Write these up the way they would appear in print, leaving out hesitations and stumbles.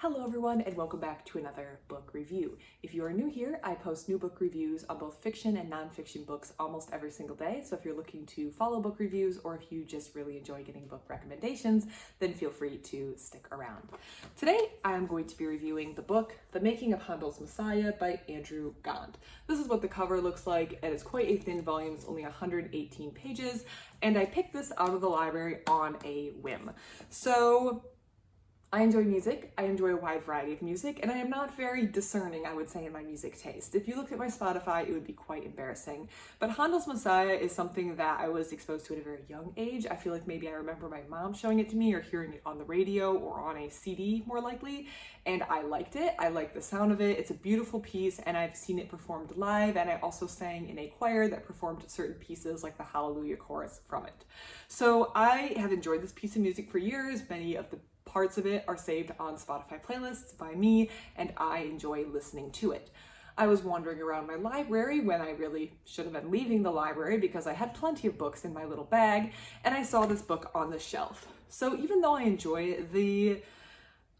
Hello everyone and welcome back to another book review. If you are new here, I post new book reviews on both fiction and nonfiction books almost every single day, so if you're looking to follow book reviews or if you just really enjoy getting book recommendations, then feel free to stick around. Today I am going to be reviewing the book The Making of Handel's Messiah by Andrew Gant. This is what the cover looks like, and it's quite a thin volume, it's only 118 pages, and I picked this out of the library on a whim. So I enjoy music, I enjoy a wide variety of music, and I am not very discerning, I would say, in my music taste. If you looked at my Spotify, it would be quite embarrassing. But Handel's Messiah is something that I was exposed to at a very young age. I feel like maybe I remember my mom showing it to me or hearing it on the radio or on a CD, more likely, and I liked it. I like the sound of it. It's a beautiful piece, and I've seen it performed live, and I also sang in a choir that performed certain pieces like the Hallelujah chorus from it. So I have enjoyed this piece of music for years. Many of the parts of it are saved on Spotify playlists by me, and I enjoy listening to it. I was wandering around my library when I really should have been leaving the library because I had plenty of books in my little bag, and I saw this book on the shelf. So even though I enjoy the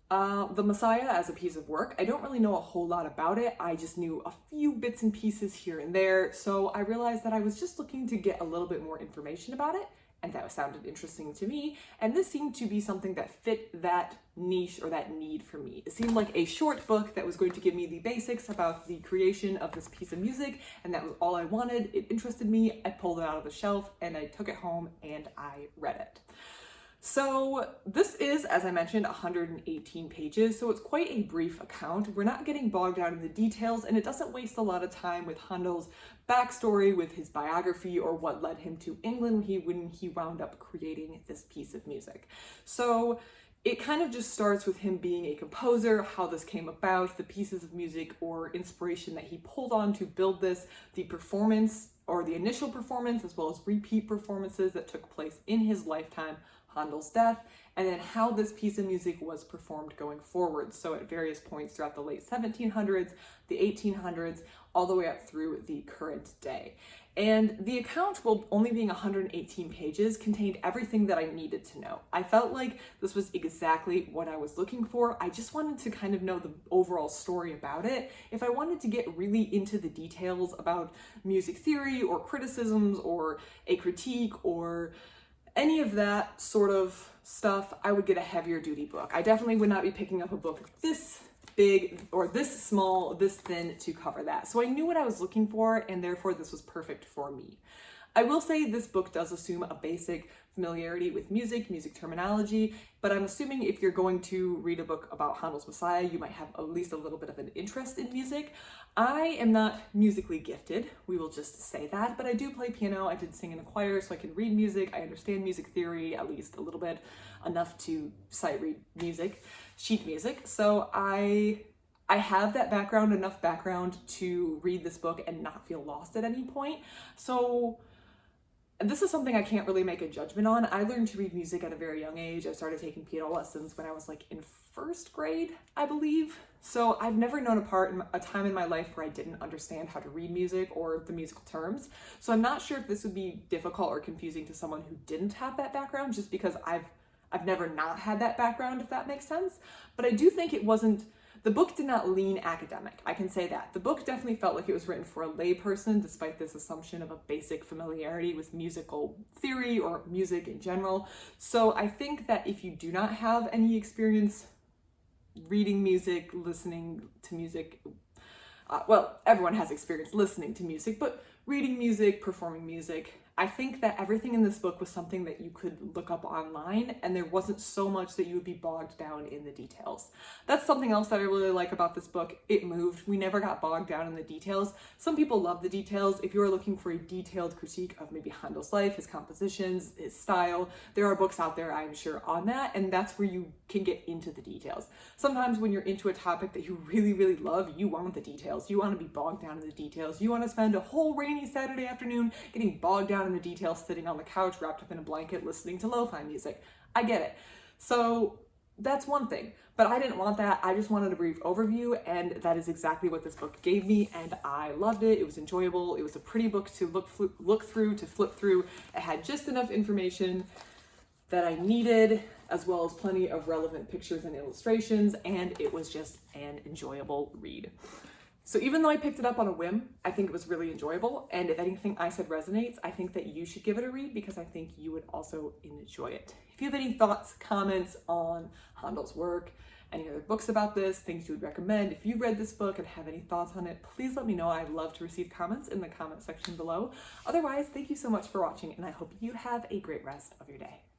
Messiah as a piece of work, I don't really know a whole lot about it. I just knew a few bits and pieces here and there, so I realized that I was just looking to get a little bit more information about it, and that sounded interesting to me, and this seemed to be something that fit that niche or that need for me. It seemed like a short book that was going to give me the basics about the creation of this piece of music, and that was all I wanted. It interested me, I pulled it out of the shelf, and I took it home and I read it. So this is, as I mentioned, 118 pages, so it's quite a brief account. We're not getting bogged down in the details, and it doesn't waste a lot of time with Handel's backstory, with his biography, or what led him to England when he wound up creating this piece of music. So it kind of just starts with him being a composer, how this came about, the pieces of music or inspiration that he pulled on to build this, the performance or the initial performance, as well as repeat performances that took place in his lifetime, Handel's death, and then how this piece of music was performed going forward. So at various points throughout the late 1700s, the 1800s, all the way up through the current day. And the account, while only being 118 pages, contained everything that I needed to know. I felt like this was exactly what I was looking for. I just wanted to kind of know the overall story about it. If I wanted to get really into the details about music theory or criticisms or a critique or any of that sort of stuff, I would get a heavier duty book. I definitely would not be picking up a book this big or this small, this thin to cover that. So I knew what I was looking for, and therefore this was perfect for me. I will say this book does assume a basic familiarity with music terminology, but I'm assuming if you're going to read a book about Handel's Messiah, you might have at least a little bit of an interest in music. I am not musically gifted, we will just say that, but I do play piano, I did sing in a choir, so I can read music, I understand music theory, at least a little bit, enough to sight read music, sheet music, so I have that background, enough background to read this book and not feel lost at any point. So this is something I can't really make a judgment on. I learned to read music at a very young age. I started taking piano lessons when I was like in first grade, I believe. So I've never known a time in my life where I didn't understand how to read music or the musical terms. So I'm not sure if this would be difficult or confusing to someone who didn't have that background, just because I've never not had that background, if that makes sense. But I do think the book did not lean academic, I can say that. The book definitely felt like it was written for a layperson, despite this assumption of a basic familiarity with musical theory or music in general. So I think that if you do not have any experience reading music, listening to music, well, everyone has experience listening to music, but reading music, performing music, I think that everything in this book was something that you could look up online, and there wasn't so much that you would be bogged down in the details. That's something else that I really like about this book. It moved. We never got bogged down in the details. Some people love the details. If you're looking for a detailed critique of maybe Handel's life, his compositions, his style, there are books out there, I'm sure, on that, and that's where you can get into the details. Sometimes when you're into a topic that you really, really love, you want the details. You want to be bogged down in the details. You want to spend a whole rainy Saturday afternoon getting bogged down in the details, sitting on the couch wrapped up in a blanket listening to lo-fi music. I get it. So that's one thing, but I didn't want that. I just wanted a brief overview, and that is exactly what this book gave me, and I loved it. It was enjoyable. It was a pretty book to look through, to flip through. It had just enough information that I needed as well as plenty of relevant pictures and illustrations, and it was just an enjoyable read. So even though I picked it up on a whim, I think it was really enjoyable, and if anything I said resonates, I think that you should give it a read because I think you would also enjoy it. If you have any thoughts, comments on Handel's work, any other books about this, things you would recommend, if you read this book and have any thoughts on it, please let me know. I'd love to receive comments in the comment section below. Otherwise, thank you so much for watching, and I hope you have a great rest of your day.